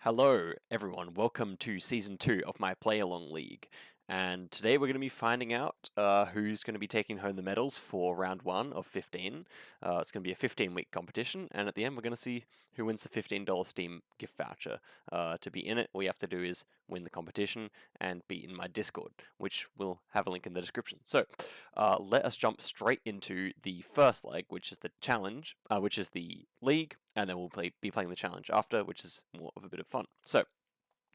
Hello, everyone. Welcome to Season 2 of my Play Along League. And today we're going to be finding out who's going to be taking home the medals for round 1 of 15. It's going to be a 15-week competition, and at the end we're going to see who wins the $15 Steam gift voucher. To be in it, all you have to do is win the competition and be in my Discord, which will have a link in the description. So let us jump straight into the first leg, which is the challenge, which is the league, and then we'll be playing the challenge after, which is more of a bit of fun. So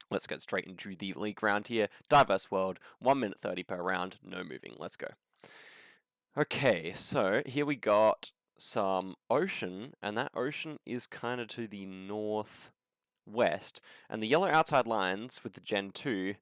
let's get straight into the league round here. Diverse world, 1 minute 30 per round, no moving. Let's go. Okay, so here we got some ocean, and that ocean is kind of to the northwest. And the yellow outside lines with the Gen 2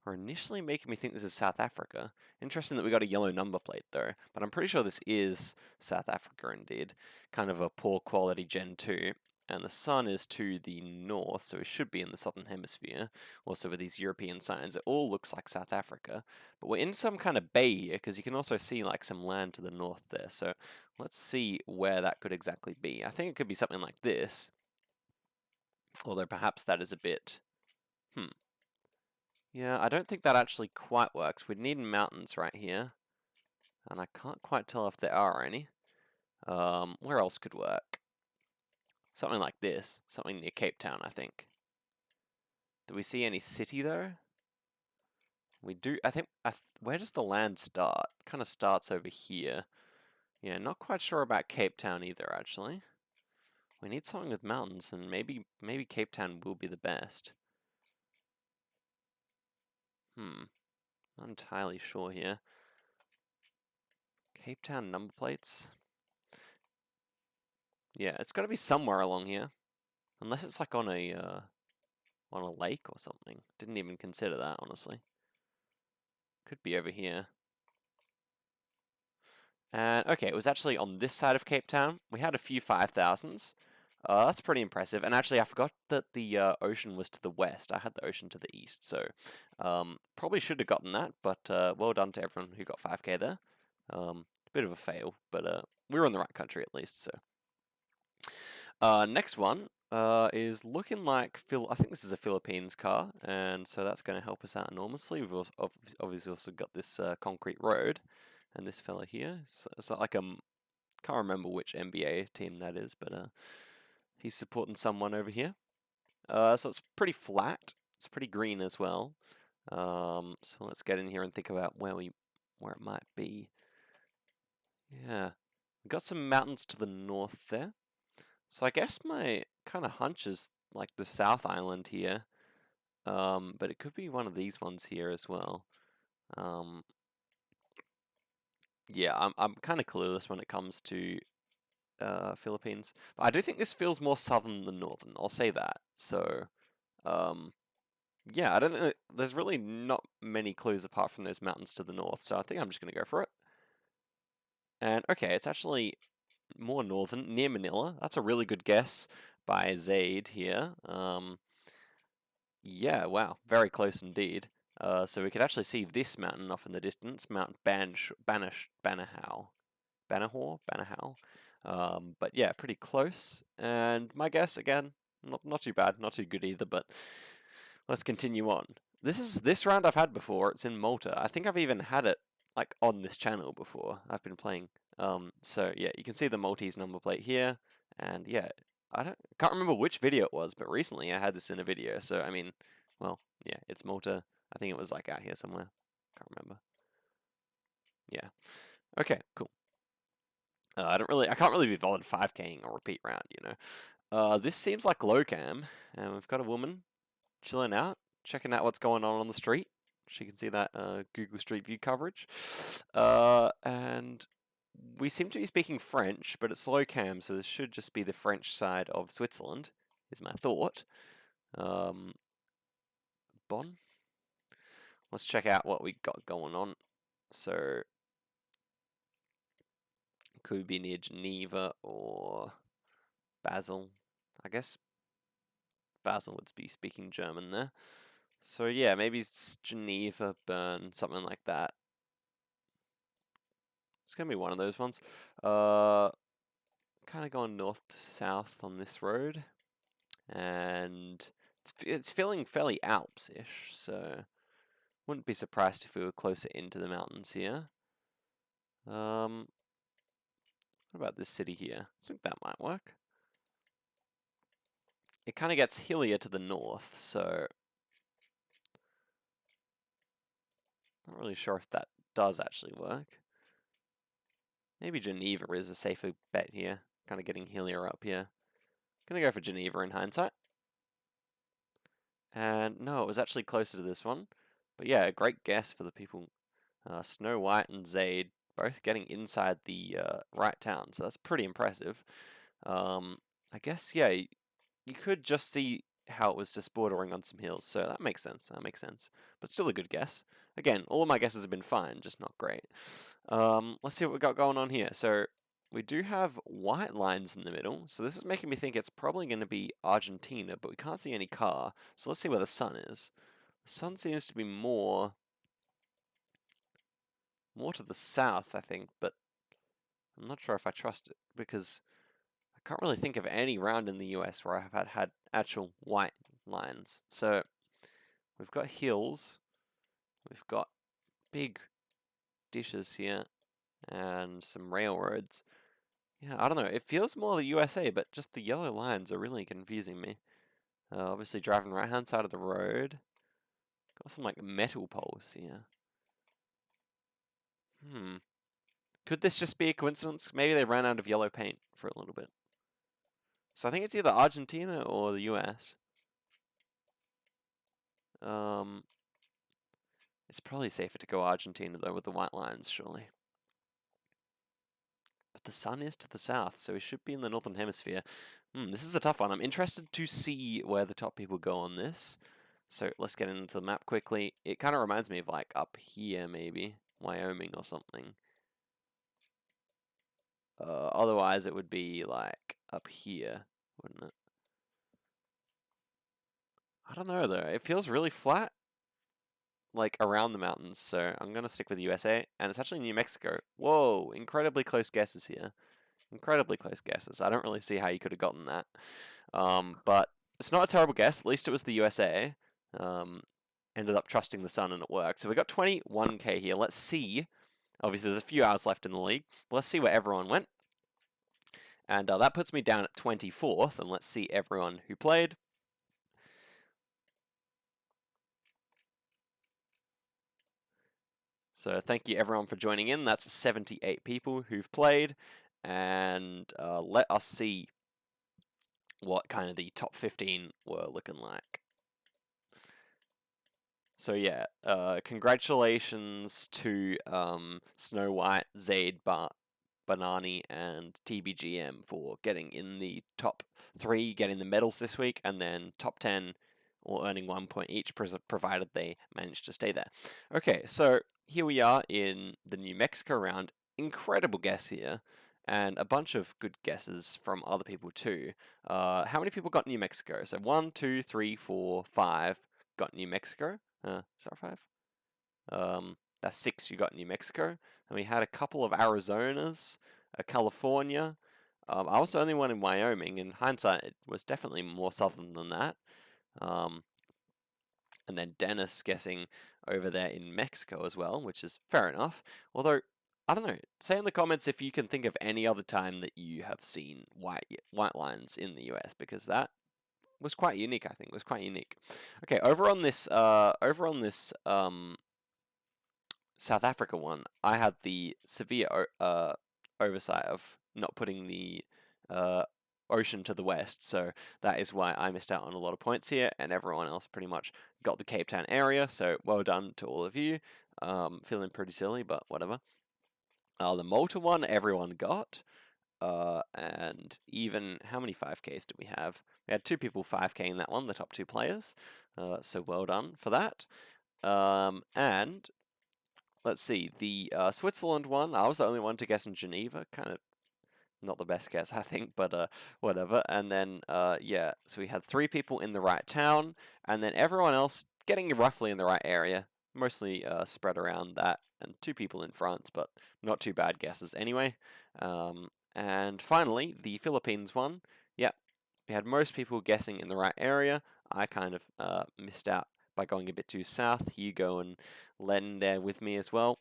are initially making me think this is South Africa. Interesting that we got a yellow number plate though, but I'm pretty sure this is South Africa indeed. Kind of a poor quality Gen 2. And the sun is to the north, so it should be in the southern hemisphere. Also with these European signs, it all looks like South Africa. But we're in some kind of bay here, because you can also see like some land to the north there. So let's see where that could exactly be. I think it could be something like this. Although perhaps that is a bit... Yeah, I don't think that actually quite works. We'd need mountains right here. And I can't quite tell if there are any. Where else could work? Something like this. Something near Cape Town, I think. Do we see any city though? We do. I think. Where does the land start? Kind of starts over here. Yeah, not quite sure about Cape Town either, actually. We need something with mountains, and maybe Cape Town will be the best. Not entirely sure here. Cape Town number plates. Yeah, it's got to be somewhere along here. Unless it's like on a lake or something. Didn't even consider that, honestly. Could be over here. And okay, it was actually on this side of Cape Town. We had a few 5,000s. That's pretty impressive. And actually, I forgot that the ocean was to the west. I had the ocean to the east, so probably should have gotten that. But well done to everyone who got 5k there. Bit of a fail, but we were in the right country at least. So next one is looking like I think this is a Philippines car, and so that's going to help us out enormously. We've obviously also got this concrete road, and this fella here. It's like can't remember which NBA team that is, but he's supporting someone over here. So it's pretty flat. It's pretty green as well. So let's get in here and think about where it might be. Yeah, we've got some mountains to the north there. So I guess my kind of hunch is like the South Island here, but it could be one of these ones here as well. Yeah, I'm kind of clueless when it comes to Philippines, but I do think this feels more southern than northern. I'll say that. So, yeah, I don't know. There's really not many clues apart from those mountains to the north, so I think I'm just gonna go for it. And okay, it's actually more northern, near Manila. That's a really good guess by Zaid here. Yeah, wow, very close indeed. So we could actually see this mountain off in the distance, Mount Banahao. Banahao. But yeah, pretty close. And my guess, again, not too bad, not too good either, but let's continue on. This round I've had before, it's in Malta. I think I've even had it like on this channel before. I've been playing. So yeah, you can see the Maltese number plate here, and yeah, can't remember which video it was, but recently I had this in a video. So I mean, well, yeah, it's Malta. I think it was like out here somewhere. Can't remember. Yeah. Okay, cool. I can't really be bothered 5K'ing a repeat round, you know. This seems like low cam, and we've got a woman chilling out, checking out what's going on the street. She can see that Google Street View coverage. And we seem to be speaking French, but it's low cam, so this should just be the French side of Switzerland, is my thought. Bonn? Let's check out what we got going on. So, could be near Geneva or Basel. I guess Basel would be speaking German there. So yeah, maybe it's Geneva, Bern, something like that. It's gonna be one of those ones. Kind of going north to south on this road, and It's feeling fairly Alps-ish, so wouldn't be surprised if we were closer into the mountains here. What about this city here? I think that might work. It kind of gets hillier to the north, so not really sure if that does actually work. Maybe Geneva is a safer bet here, kind of getting hillier up here. Gonna go for Geneva in hindsight. And no, it was actually closer to this one. But yeah, a great guess for the people. Snow White and Zaid both getting inside the right town, so that's pretty impressive. I guess, yeah, you could just see how it was just bordering on some hills, so that makes sense. That makes sense. But still a good guess. Again, all of my guesses have been fine, just not great. Let's see what we got going on here. So we do have white lines in the middle, so this is making me think it's probably going to be Argentina, but we can't see any car. So let's see where the sun is. The sun seems to be more to the south, I think, but I'm not sure if I trust it because I can't really think of any round in the US where I have had actual white lines. So we've got hills, we've got big dishes here, and some railroads. Yeah, I don't know. It feels more the USA, but just the yellow lines are really confusing me. Obviously driving right hand side of the road. Got some like metal poles here. Could this just be a coincidence? Maybe they ran out of yellow paint for a little bit. So I think it's either Argentina or the US. It's probably safer to go Argentina though with the white lines, surely. But the sun is to the south, so we should be in the northern hemisphere. This is a tough one. I'm interested to see where the top people go on this. So let's get into the map quickly. It kind of reminds me of like up here, maybe Wyoming or something. Otherwise, it would be like up here, wouldn't it? I don't know though. It feels really flat, like around the mountains. So I'm gonna stick with the USA, and it's actually New Mexico. Whoa, incredibly close guesses here. Incredibly close guesses. I don't really see how you could have gotten that. But it's not a terrible guess. At least it was the USA. Ended up trusting the sun and it worked. So we got 21k here. Let's see. Obviously, there's a few hours left in the league. Let's see where everyone went. And that puts me down at 24th. And let's see everyone who played. So thank you everyone for joining in. That's 78 people who've played. And let us see what kind of the top 15 were looking like. So yeah, congratulations to Snow White, Zaid, Banani, and TBGM for getting in the top 3, getting the medals this week, and then top 10 or earning 1 point each, provided they managed to stay there. Okay, so here we are in the New Mexico round. Incredible guess here, and a bunch of good guesses from other people too. How many people got New Mexico? So 1, 2, 3, 4, 5 got New Mexico. Is that 5? That's 6 you got in New Mexico. And we had a couple of Arizonas, a California. I was the only one in Wyoming. In hindsight, it was definitely more southern than that. And then Dennis guessing over there in Mexico as well, which is fair enough. Although, I don't know, say in the comments if you can think of any other time that you have seen white lines in the US, because that was quite unique, I think. It was quite unique. Okay, over on this South Africa one, I had the severe oversight of not putting the ocean to the west, so that is why I missed out on a lot of points here, and everyone else pretty much got the Cape Town area, so well done to all of you. Feeling pretty silly, but whatever. The Malta one, everyone got. And even, how many 5Ks do we have? We had 2 people 5K in that one, the top 2 players. So well done for that. And let's see, the Switzerland one, I was the only one to guess in Geneva. Kind of not the best guess, I think, but whatever. And then, yeah, so we had 3 people in the right town, and then everyone else getting roughly in the right area. Mostly spread around that, and 2 people in France, but not too bad guesses anyway. And finally, the Philippines one. Yeah, we had most people guessing in the right area. I kind of missed out by going a bit too south. Hugo and Len there with me as well.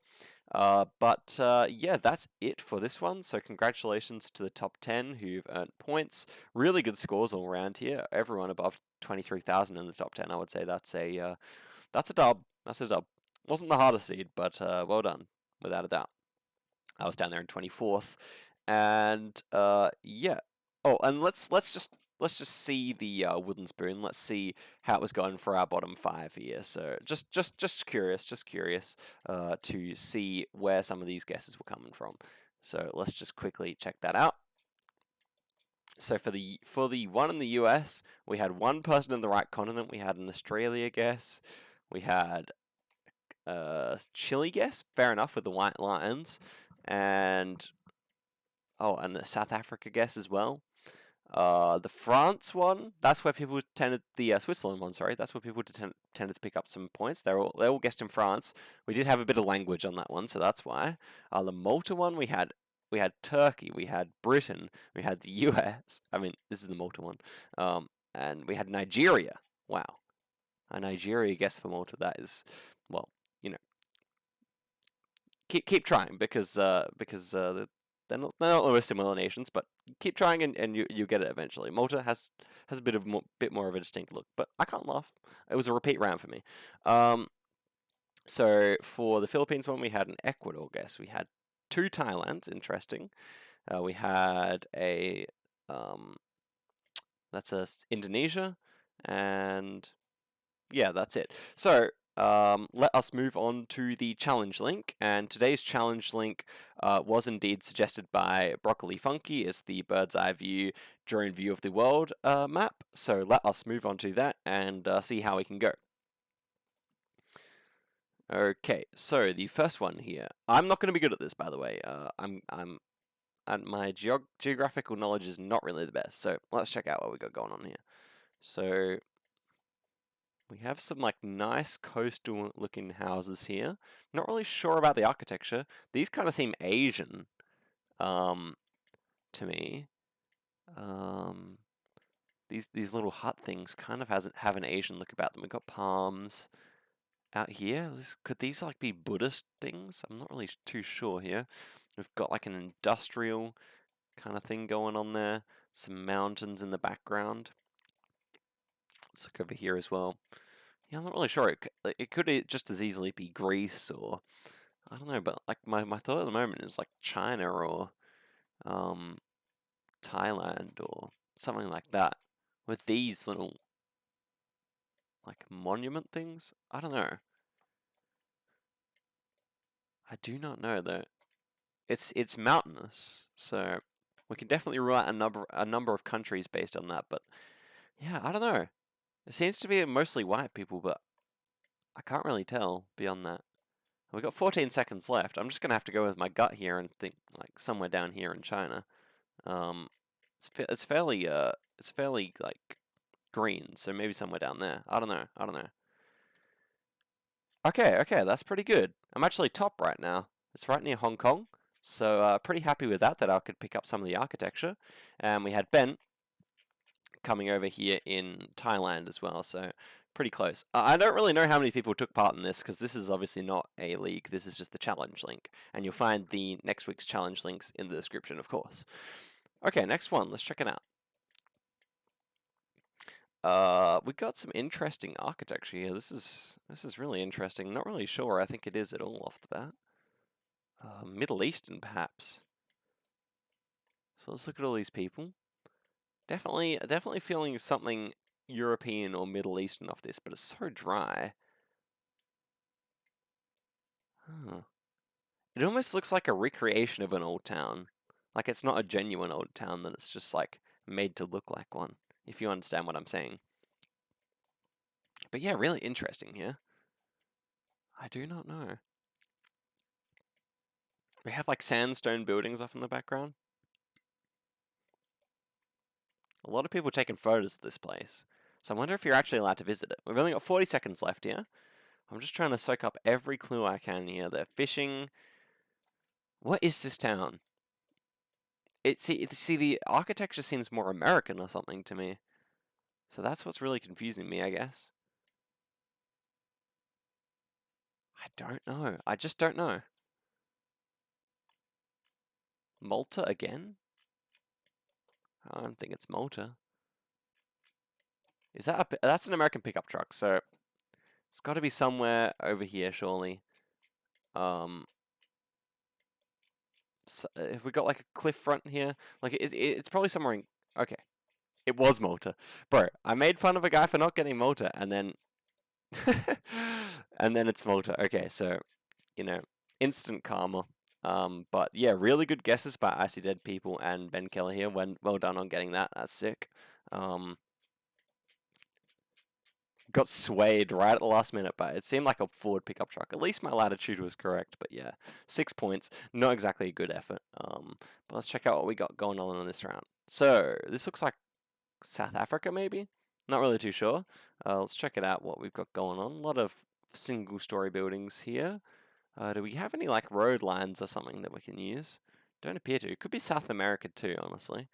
But yeah, that's it for this one. So congratulations to the top 10 who've earned points. Really good scores all around here. Everyone above 23,000 in the top 10. I would say that's a dub. That's a dub. Wasn't the hardest seed, but well done, without a doubt. I was down there in 24th, and yeah. Oh, and let's just see the wooden spoon. Let's see how it was going for our bottom 5 here. So just curious to see where some of these guesses were coming from. So let's just quickly check that out. So for the one in the US, we had one person in the right continent. We had an Australia guess. We had Chile guess. Fair enough with the white lions, and and the South Africa guess as well. The France one, that's where people tended, the Switzerland one, sorry, that's where people tended to pick up some points. They all guessed in France. We did have a bit of language on that one, so that's why. The Malta one, we had Turkey, we had Britain, we had the US. I mean, this is the Malta one. And we had Nigeria. Wow. A Nigeria guess for Malta, that is, well, you know, keep trying because they're not always similar nations, but keep trying and you get it eventually. Malta has a bit more of a distinct look, but I can't laugh. It was a repeat round for me. So for the Philippines one, we had an Ecuador guess. We had 2 Thailands. Interesting. We had a that's Indonesia, and yeah, that's it. So let us move on to the challenge link, and today's challenge link was indeed suggested by Broccoli Funky as the bird's eye view drone view of the world map. So let us move on to that and see how we can go. Okay, so the first one here. I'm not going to be good at this, by the way. And my geographical knowledge is not really the best. So let's check out what we got going on here. So we have some like nice coastal looking houses here. Not really sure about the architecture. These kind of seem Asian to me. These little hut things kind of have an Asian look about them. We've got palms out here. Could these like be Buddhist things? I'm not really too sure here. We've got like an industrial kind of thing going on there. Some mountains in the background. Let's look over here as well. Yeah, I'm not really sure. It could just as easily be Greece or I don't know, but like my thought at the moment is like China or Thailand or something like that. With these little like monument things? I don't know. I do not know though. It's mountainous, so we can definitely rule out a number of countries based on that, but yeah, I don't know. It seems to be mostly white people, but I can't really tell beyond that. We've got 14 seconds left. I'm just gonna have to go with my gut here and think like somewhere down here in China. It's fairly like green, so maybe somewhere down there. I don't know. Okay, that's pretty good. I'm actually top right now. It's right near Hong Kong, so pretty happy with that I could pick up some of the architecture. And we had Ben coming over here in Thailand as well, so pretty close. I don't really know how many people took part in this because this is obviously not a league. This is just the challenge link, and you'll find the next week's challenge links in the description, of course. Okay, next one. Let's check it out. We got some interesting architecture here. This is really interesting. Not really sure. I think it is at all off the bat. Middle Eastern, perhaps. So let's look at all these people. Definitely feeling something European or Middle Eastern off this, but it's so dry. Huh. It almost looks like a recreation of an old town. Like it's not a genuine old town, that it's just like made to look like one, if you understand what I'm saying. But yeah, really interesting here. I do not know. We have like sandstone buildings off in the background. A lot of people taking photos of this place. So I wonder if you're actually allowed to visit it. We've only got 40 seconds left here. I'm just trying to soak up every clue I can here. They're fishing. What is this town? See, the architecture seems more American or something to me. So that's what's really confusing me, I guess. I don't know. I just don't know. Malta again? I don't think it's Malta. Is that that's an American pickup truck, so it's got to be somewhere over here, surely. So have we got like a cliff front here? Like it's probably somewhere in. Okay, it was Malta, bro. I made fun of a guy for not getting Malta, and then and then it's Malta. Okay, so you know, instant karma. But yeah, really good guesses by Icy Dead People and Ben Keller here. Well done on getting that. That's sick. Um, got swayed right at the last minute, but it seemed like a Ford pickup truck. At least my latitude was correct, but yeah, 6 points. Not exactly a good effort. But let's check out what we got going on in this round. So this looks like South Africa, maybe. Not really too sure. Let's check it out. What we've got going on. A lot of single-story buildings here. Do we have any like road lines or something that we can use? Don't appear to. It could be South America too, honestly.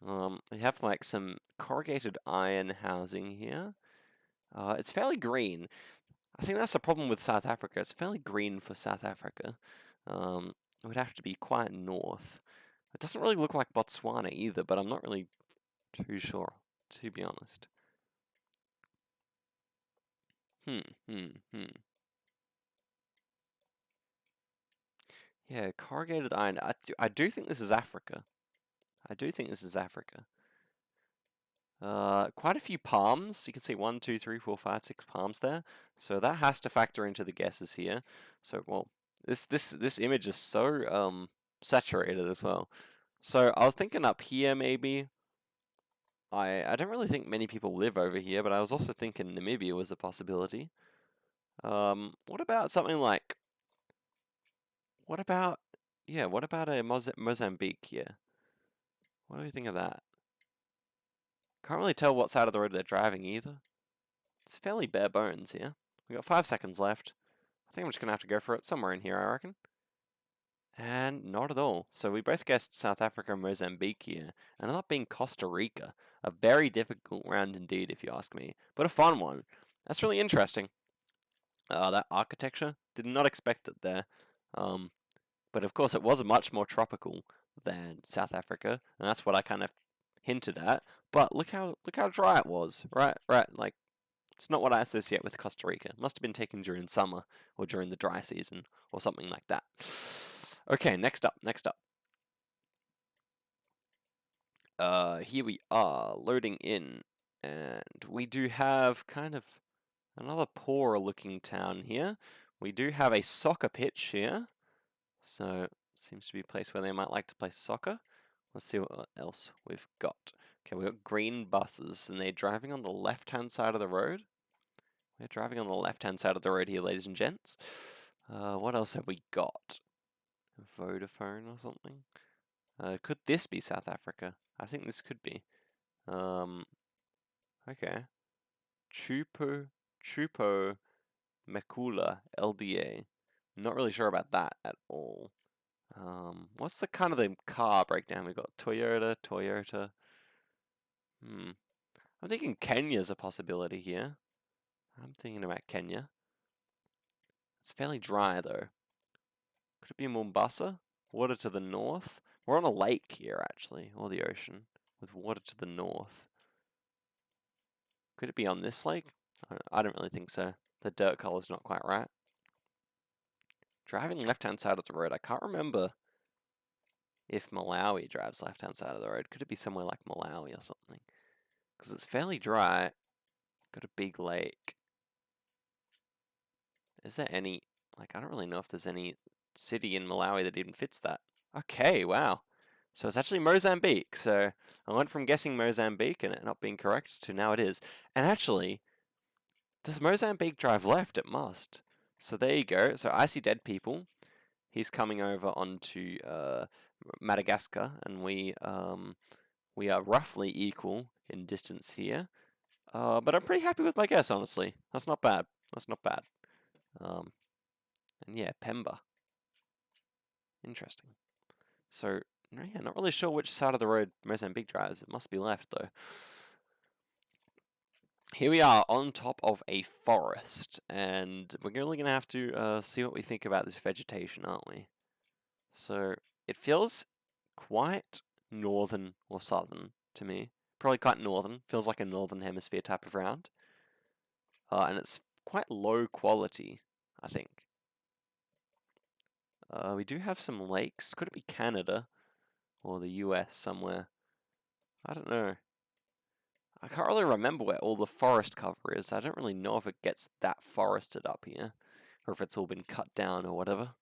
We have like some corrugated iron housing here. It's fairly green. I think that's the problem with South Africa. It's fairly green for South Africa. It would have to be quite north. It doesn't really look like Botswana either, but I'm not really too sure, to be honest. Hmm, hmm, hmm. Yeah, corrugated iron. I do think this is Africa. I do think this is Africa. Quite a few palms. You can see 1, 2, 3, 4, 5, 6 palms there. So that has to factor into the guesses here. So well, this image is so saturated as well. So I was thinking up here maybe. I don't really think many people live over here, but I was also thinking Namibia was a possibility. What about something like what about yeah, what about a Mozambique here? What do you think of that? Can't really tell what side of the road they're driving either. It's fairly bare bones here. We got 5 seconds left. I think I'm just gonna have to go for it somewhere in here, I reckon. And not at all. So we both guessed South Africa and Mozambique here, and ended up being Costa Rica. A very difficult round indeed, if you ask me, but a fun one. That's really interesting. That architecture, did not expect it there. Um, but of course, it was much more tropical than South Africa, and that's what I kind of hinted at. But look how dry it was, right? Right, like it's not what I associate with Costa Rica. It must have been taken during summer or during the dry season or something like that. Okay, next up, next up. Here we are loading in, and we do have kind of another poorer looking town here. We do have a soccer pitch here, so seems to be a place where they might like to play soccer. Let's see what else we've got. Okay, we've got green buses, and they're driving on the left-hand side of the road. We're driving on the left-hand side of the road here, ladies and gents. What else have we got? Vodafone or something? Could this be South Africa? I think this could be. Okay. Chupo Mekula LDA. Not really sure about that at all. What's the kind of the car breakdown? We've got Toyota. I'm thinking Kenya's a possibility here. I'm thinking about Kenya. It's fairly dry though. Could it be Mombasa? Water to the north? We're on a lake here actually, or the ocean, with water to the north. Could it be on this lake? I don't really think so. The dirt color's not quite right. Driving left-hand side of the road. I can't remember if Malawi drives left-hand side of the road. Could it be somewhere like Malawi or something? Because it's fairly dry. Got a big lake. Is there any... Like, I don't really know if there's any city in Malawi that even fits that. Okay, wow. So it's actually Mozambique. So I went from guessing Mozambique and it not being correct to now it is. And actually, does Mozambique drive left? It must. So there you go. So I see dead people. He's coming over onto Madagascar, and we are roughly equal in distance here. But I'm pretty happy with my guess, honestly. That's not bad. That's not bad. Um, and yeah, Pemba. Interesting. So, yeah, not really sure which side of the road Mozambique drives. It must be left, though. Here we are on top of a forest, and we're really going to have to see what we think about this vegetation, aren't we? So it feels quite northern or southern to me. Probably quite northern. Feels like a northern hemisphere type of round. And it's quite low quality, I think. We do have some lakes. Could it be Canada or the US somewhere? I don't know. I can't really remember where all the forest cover is. I don't really know if it gets that forested up here, or if it's all been cut down or whatever.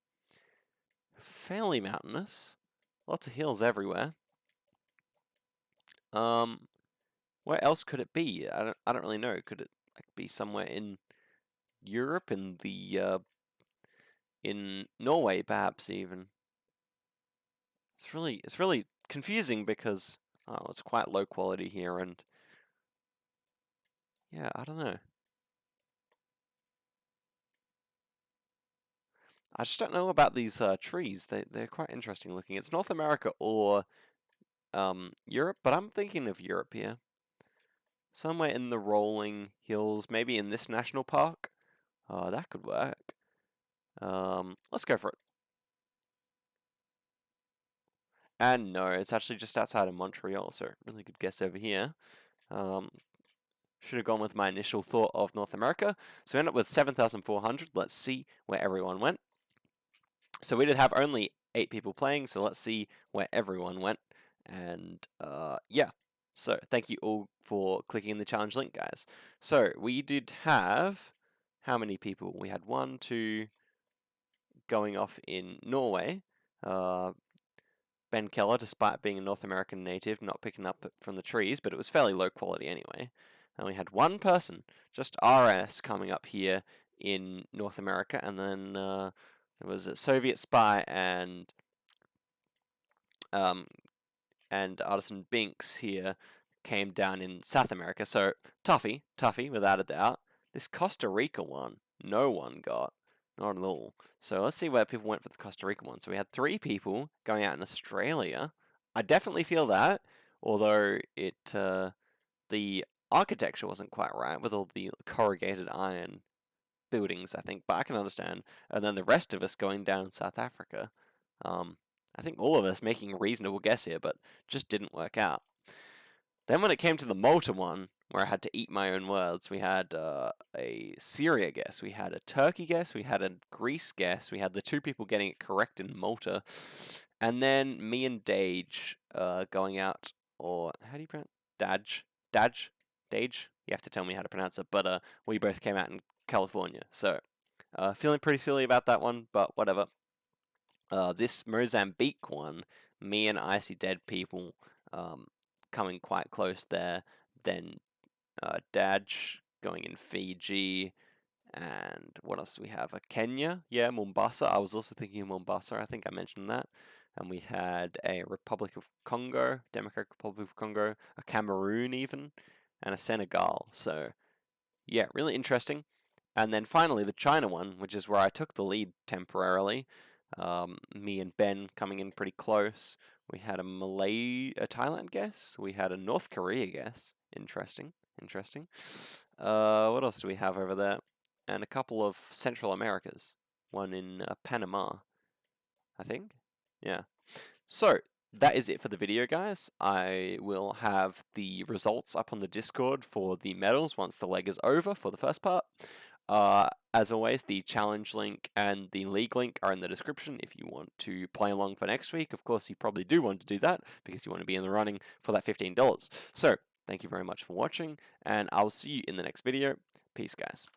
Fairly mountainous. Lots of hills everywhere. Where else could it be? I don't really know. Could it like be somewhere in Europe, in Norway perhaps even? It's really confusing because it's quite low quality here, and yeah, I don't know. I just don't know about these trees. They're quite interesting looking. It's North America or Europe, but I'm thinking of Europe here. Somewhere in the rolling hills, maybe in this national park. That could work. Let's go for it. And no, it's actually just outside of Montreal, so really good guess over here. Should have gone with my initial thought of North America. So we end up with 7,400. Let's see where everyone went. So we did have only 8 people playing, so let's see where everyone went. And yeah, so thank you all for clicking the challenge link, guys. So we did have, how many people? We had 1, 2, going off in Norway. Ben Keller, despite being a North American native, not picking up from the trees, but it was fairly low quality anyway. And we had one person, just RS, coming up here in North America, and then there was a Soviet spy um, and Artisan Binks here came down in South America. So toughy without a doubt. This Costa Rica one, no one got, not at all. So let's see where people went for the Costa Rica one. So we had 3 people going out in Australia. I definitely feel that, although the architecture wasn't quite right with all the corrugated iron buildings, I think, but I can understand. And then the rest of us going down in South Africa. I think all of us making a reasonable guess here, but just didn't work out. Then when it came to the Malta one, where I had to eat my own words, we had a Syria guess, we had a Turkey guess, we had a Greece guess, we had the 2 people getting it correct in Malta, and then me and Dage going out, or how do you pronounce Dage? You have to tell me how to pronounce it, but we both came out in California, so feeling pretty silly about that one, but whatever. This Mozambique one, me and Icy Dead people coming quite close there. Then Daj going in Fiji. And what else do we have? A Kenya? Yeah, Mombasa. I was also thinking of Mombasa. I think I mentioned that. And we had a Republic of Congo, Democratic Republic of Congo, a Cameroon even, and a Senegal. So, yeah, really interesting. And then finally, the China one, which is where I took the lead temporarily. Me and Ben coming in pretty close. We had a Thailand guess. We had a North Korea guess. Interesting. What else do we have over there? And a couple of Central Americas. One in Panama, I think. Yeah. So, that is it for the video, guys. I will have the results up on the Discord for the medals once the leg is over for the first part. As always, the challenge link and the league link are in the description if you want to play along for next week. Of course, you probably do want to do that because you want to be in the running for that $15. So, thank you very much for watching, and I'll see you in the next video. Peace, guys.